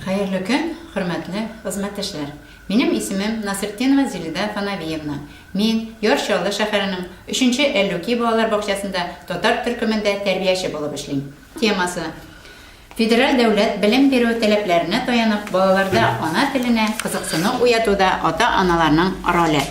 Hayırlı gün, hürmetli hizmetçiler. Benim ismim Nasretdinova Zilida Fanaviyevna. Men Yorshola şəhərinin 3-cü Elluki balalar bağçasında Tatar türkümündə tərbiyəçi olub işləyim. Teması: Federal devlet bilim беру talепlerine dayanıp balalarda ana tiline kızıksını uyatuda ata-analarının roli.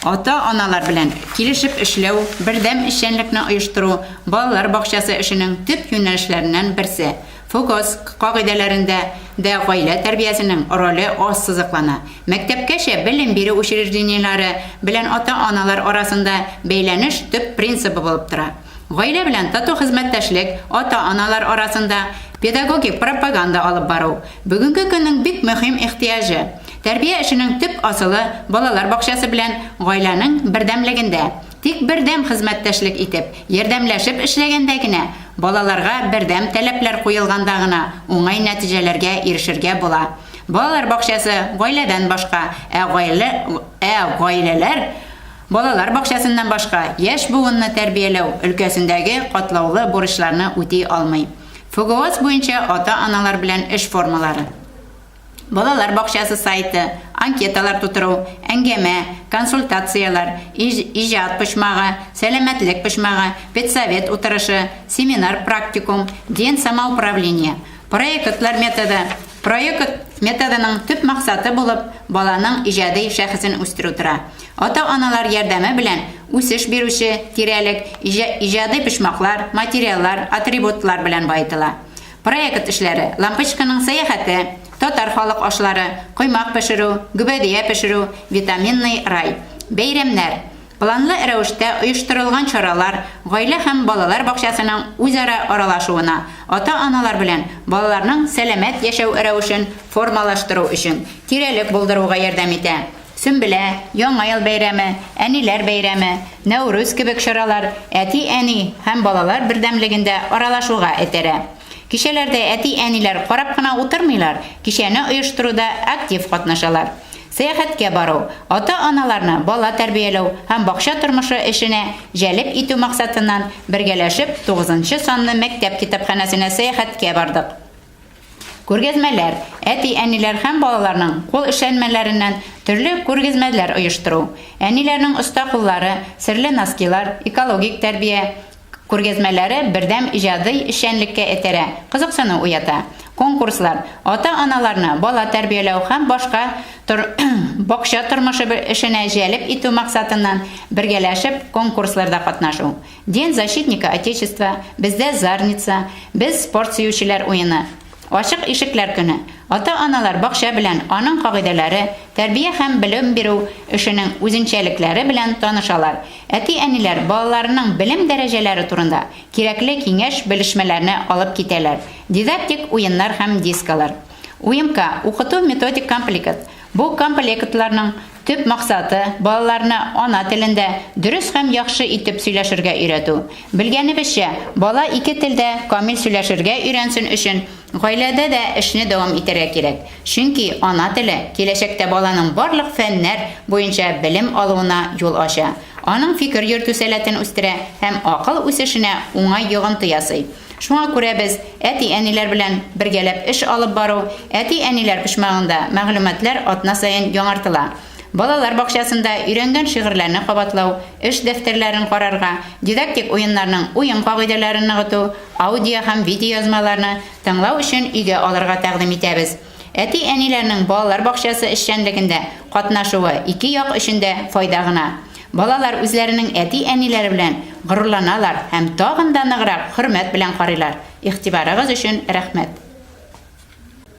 Ata-analar bilen kilişip işlev, birdem işçenlikni uyuşturu balalar bağçası işinin tüp yönelişlerinden birisi. Fokus qaidelerinde de aile terbiyesinin rolü az sızıklana. Mektepkeşe bilim biri учреждениялары bilen ata-analar arasında beyleniş tüp prinsipi bulup tura. Gaile bilen tatu hizmetteşlik ata-analar arasında pedagogik propaganda alıp baru. Bugünkü günün bik mühim ihtiyacı. Terbiye işinin tüp asılı balalar bağçası bilen gailenin birdemliginde. Tik birdem hizmetteşlik itip, yerdemleşip işlegендегine, balalarga birdem talepler koyulgandagına oңай neticelerge erişirge bola. Balalar bağçası gaileden başka, gaileler balalar bağçasından başka yaş buğununu terbiyelev ülkesindeki katlaulu borçlarını ödey almay. FGOS boyunca ata-analar bilen iş formaları. Balalar bağçası saytı, anketalar tuturuv, əngəmə, konsultasiyalar, icad pışmağı, selametlik pışmağı, petsovet oturışı, seminar praktikum, den samoupravlение. Proyekt metodunun tüp maksatı bulup, balanın icadi şəxsin üstürüdürə. Ata-analar yerdəmə bilən, üsüş birüşü, tirəlik, icadi pışmaqlar, materiallar, atributlar bilən baytıla. Proyekt işləri, lampochkanın səyahəti, Tatar halk aşları, kuymak pişiru, gübediye pişiru, vitaminli ray. Beyramlar. Planlı rəvişdə uyuşturulğan çaralar, gaile hem balalar bağçasının üzara aralaşuuna, ata-analar bilen balalarının selamet yaşav rəvişin formalaştırу üçün tirəlik bulduruğa yardım etə. Sümbülə, Yaڭa yıl beyramı, Əniler beyramı, Nevruz kibik çaralar, əti-əni hem balalar birdemligində aralaşuğa etərə. Kişilerde əti-əniler qarab qına oturmaylar, kişini uyuşturuda aktif qatnaşalar. Seyahatke baru, ata-analarını bala terbiyelev hem bağça turmuşu işine jelip itu maksatından birgeleşip 9. sonlu mektep kitapxanasına seyahatke bardık. Көргезмелер, әти-әнилер һәм балаларның кул эшләнмәләреннән төрле күргезмәләр оештыру. Әниләрнең оста куллары, серле носкилар, экологик тәрбия күргезмәләре бердәм иҗади эшчәнлеккә этәрә, кызыксыну уята. Конкурслар, ата-аналарны бала тәрбияләү һәм башка бакча тормышы эшенә җәлеп итү максатыннан бергәләшеп конкурсларда катнашу. День защитника Отечества, бездә Зарница, без спорт сөючеләр уены. Ашык ишекләр көне. Ата-аналар бакча белән аның кагыйдәләре, тәрбия һәм билем бирү эшенең үзенчәлекләре белән танышалар. Әти-әниләр балаларының билем дәрәҗәләре турында кирәкле киңәш белешмәләрне алып китәләр. Дидактик уеннар һәм дискалар. Уемка укыту методик комплект. Бу комплектларның төп максаты балаларны ана телендә дөрес һәм яхшы итеп сөйләшергә өйрәтү. Белгәнебезчә, бала ике телдә камил сөйләшергә өйрәнсен өчен гаиләдә дә эшне дәвам итәргә кирәк. Чөнки ана теле киләчәктә баланың барлык фәннәр буенча белем алуына юл ача. Аның фикер йөртү сәләтен үстерә һәм акыл үсешенә уңай йогынты ясый. Шуңа күрә без әти-әниләр белән бергәләп эш алып бару, әти-әниләр пишмагында мәгълүматлар атна саен яңартыла. Балалар бакчасында өйрәнгән шигырьләрне кабатлау, эш дәфтәрләрен карарга, дидактик уеннарның уен кагыйдәләрен ныгыту, аудио һәм видео язмаларны тыңлау өчен өйгә алырга тәкъдим итәбез. Әти-әниләрнең балалар бакчасы эшчәнлегендә катнашуы ике як өчен дә файда гына. Балалар үзләренең әти-әниләре белән горурланалар һәм тагын да ныграк хөрмәт белән карыйлар. Игътибарыгыз өчен рәхмәт.